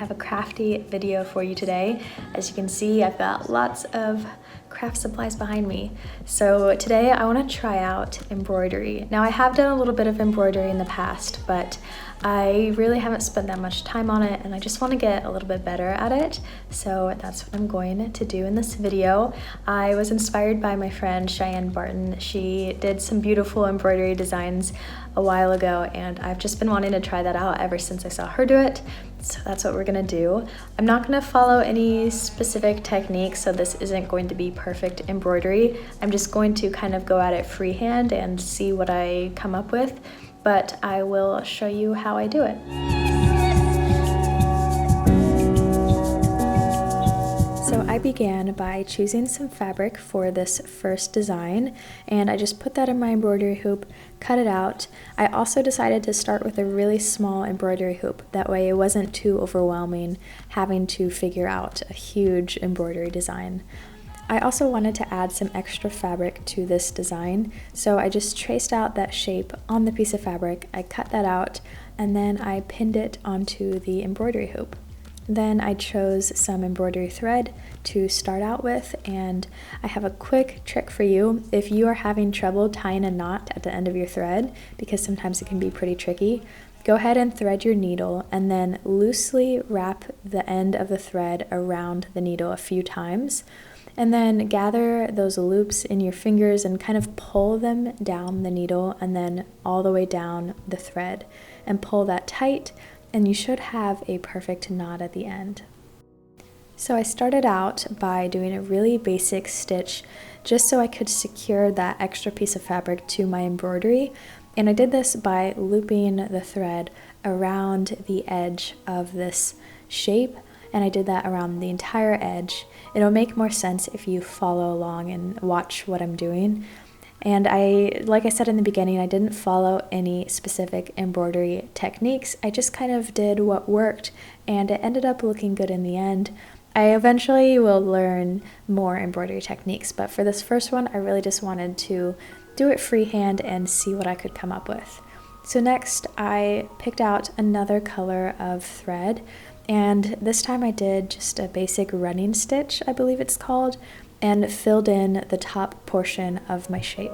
have a crafty video for you today. As you can see, I've got lots of craft supplies behind me. So today I want to try out embroidery. Now I have done a little bit of embroidery in the past, but I really haven't spent that much time on it and I just want to get a little bit better at it. So that's what I'm going to do in this video. I was inspired by my friend Cheyenne Barton. She did some beautiful embroidery designs a while ago and I've just been wanting to try that out ever since I saw her do it. So that's what we're gonna do. I'm not gonna follow any specific techniques, so this isn't going to be perfect embroidery. I'm just going to kind of go at it freehand and see what I come up with, but I will show you how I do it. So I began by choosing some fabric for this first design, and I just put that in my embroidery hoop, cut it out. I also decided to start with a really small embroidery hoop. That way it wasn't too overwhelming having to figure out a huge embroidery design. I also wanted to add some extra fabric to this design, so I just traced out that shape on the piece of fabric, I cut that out, and then I pinned it onto the embroidery hoop. Then I chose some embroidery thread to start out with, and I have a quick trick for you. If you are having trouble tying a knot at the end of your thread, because sometimes it can be pretty tricky, go ahead and thread your needle and then loosely wrap the end of the thread around the needle a few times, and then gather those loops in your fingers and kind of pull them down the needle and then all the way down the thread, and pull that tight, and you should have a perfect knot at the end. So I started out by doing a really basic stitch just so I could secure that extra piece of fabric to my embroidery, and I did this by looping the thread around the edge of this shape, and I did that around the entire edge. It'll make more sense if you follow along and watch what I'm doing. And like I said in the beginning, I didn't follow any specific embroidery techniques. I just kind of did what worked, and it ended up looking good in the end. I eventually will learn more embroidery techniques, but for this first one, I really just wanted to do it freehand and see what I could come up with. So next, I picked out another color of thread, and this time I did just a basic running stitch, I believe it's called, and filled in the top portion of my shape.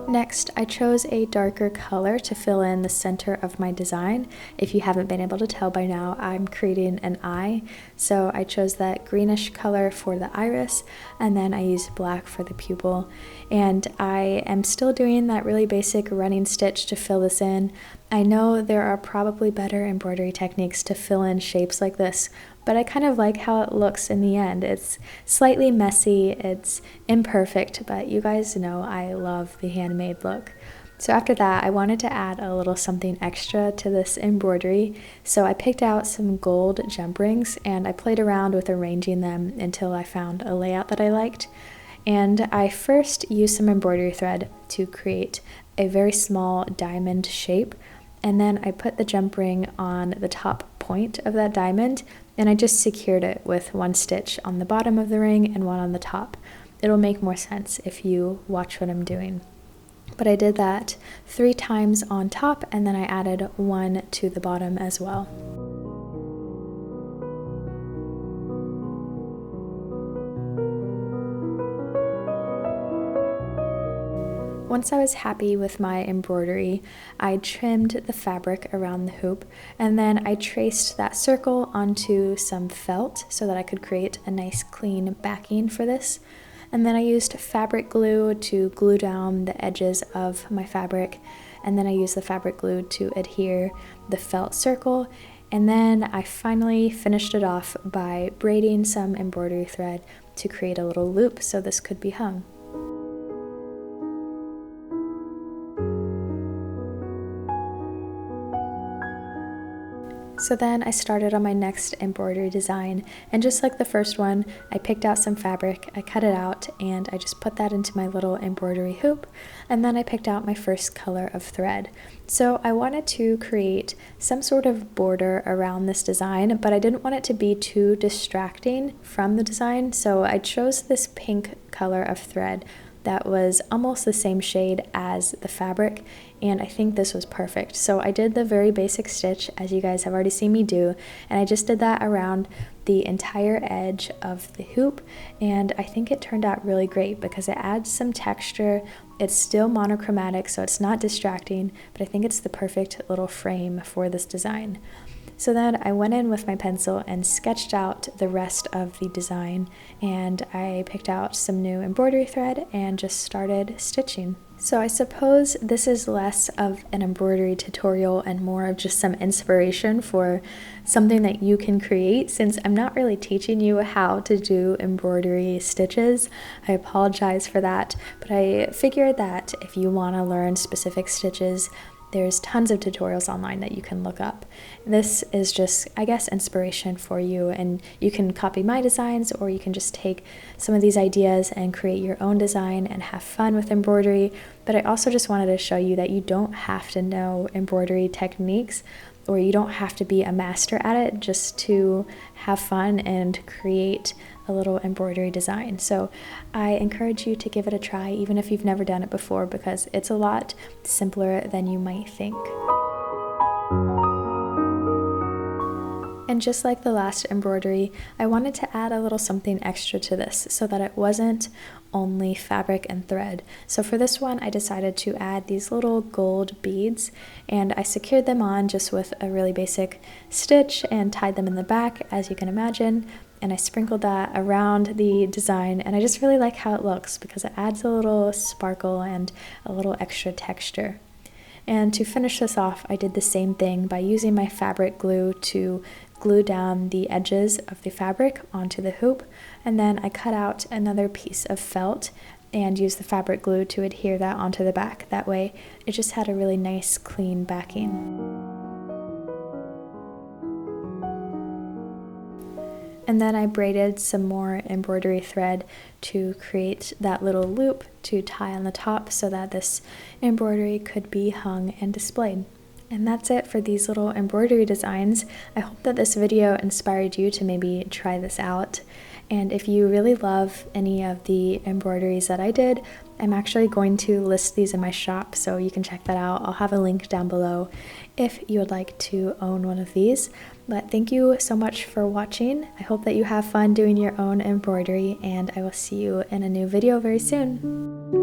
Next, I chose a darker color to fill in the center of my design. If you haven't been able to tell by now, I'm creating an eye. So I chose that greenish color for the iris, and then I used black for the pupil. And I am still doing that really basic running stitch to fill this in. I know there are probably better embroidery techniques to fill in shapes like this, but I kind of like how it looks in the end. It's slightly messy, it's imperfect, but you guys know I love the handmade look. So after that, I wanted to add a little something extra to this embroidery, so I picked out some gold jump rings and I played around with arranging them until I found a layout that I liked. And I first used some embroidery thread to create a very small diamond shape, and then I put the jump ring on the top point of that diamond, and I just secured it with one stitch on the bottom of the ring and one on the top. It'll make more sense if you watch what I'm doing. But I did that 3 times on top, and then I added one to the bottom as well. Once I was happy with my embroidery, I trimmed the fabric around the hoop, and then I traced that circle onto some felt so that I could create a nice clean backing for this. And then I used fabric glue to glue down the edges of my fabric, and then I used the fabric glue to adhere the felt circle, and then I finally finished it off by braiding some embroidery thread to create a little loop so this could be hung. So then I started on my next embroidery design, and just like the first one, I picked out some fabric, I cut it out, and I just put that into my little embroidery hoop, and then I picked out my first color of thread. So I wanted to create some sort of border around this design, but I didn't want it to be too distracting from the design, so I chose this pink color of thread that was almost the same shade as the fabric, and I think this was perfect. So I did the very basic stitch, as you guys have already seen me do, and I just did that around the entire edge of the hoop, and I think it turned out really great because it adds some texture. It's still monochromatic, so it's not distracting, but I think it's the perfect little frame for this design. So then I went in with my pencil and sketched out the rest of the design, and I picked out some new embroidery thread and just started stitching. So I suppose this is less of an embroidery tutorial and more of just some inspiration for something that you can create, since I'm not really teaching you how to do embroidery stitches. I apologize for that, but I figured that if you want to learn specific stitches, there's tons of tutorials online that you can look up. This is just, I guess, inspiration for you, and you can copy my designs, or you can just take some of these ideas and create your own design and have fun with embroidery. But I also just wanted to show you that you don't have to know embroidery techniques, or you don't have to be a master at it just to have fun and create a little embroidery design. So I encourage you to give it a try, even if you've never done it before, because it's a lot simpler than you might think. And just like the last embroidery, I wanted to add a little something extra to this so that it wasn't only fabric and thread. So for this one, I decided to add these little gold beads, and I secured them on just with a really basic stitch and tied them in the back, as you can imagine. And I sprinkled that around the design, and I just really like how it looks because it adds a little sparkle and a little extra texture. And to finish this off, I did the same thing by using my fabric glue to glue down the edges of the fabric onto the hoop, and then I cut out another piece of felt and used the fabric glue to adhere that onto the back. That way it just had a really nice clean backing. And then I braided some more embroidery thread to create that little loop to tie on the top so that this embroidery could be hung and displayed. And that's it for these little embroidery designs. I hope that this video inspired you to maybe try this out. And if you really love any of the embroideries that I did, I'm actually going to list these in my shop, so you can check that out. I'll have a link down below if you would like to own one of these. But thank you so much for watching. I hope that you have fun doing your own embroidery, and I will see you in a new video very soon.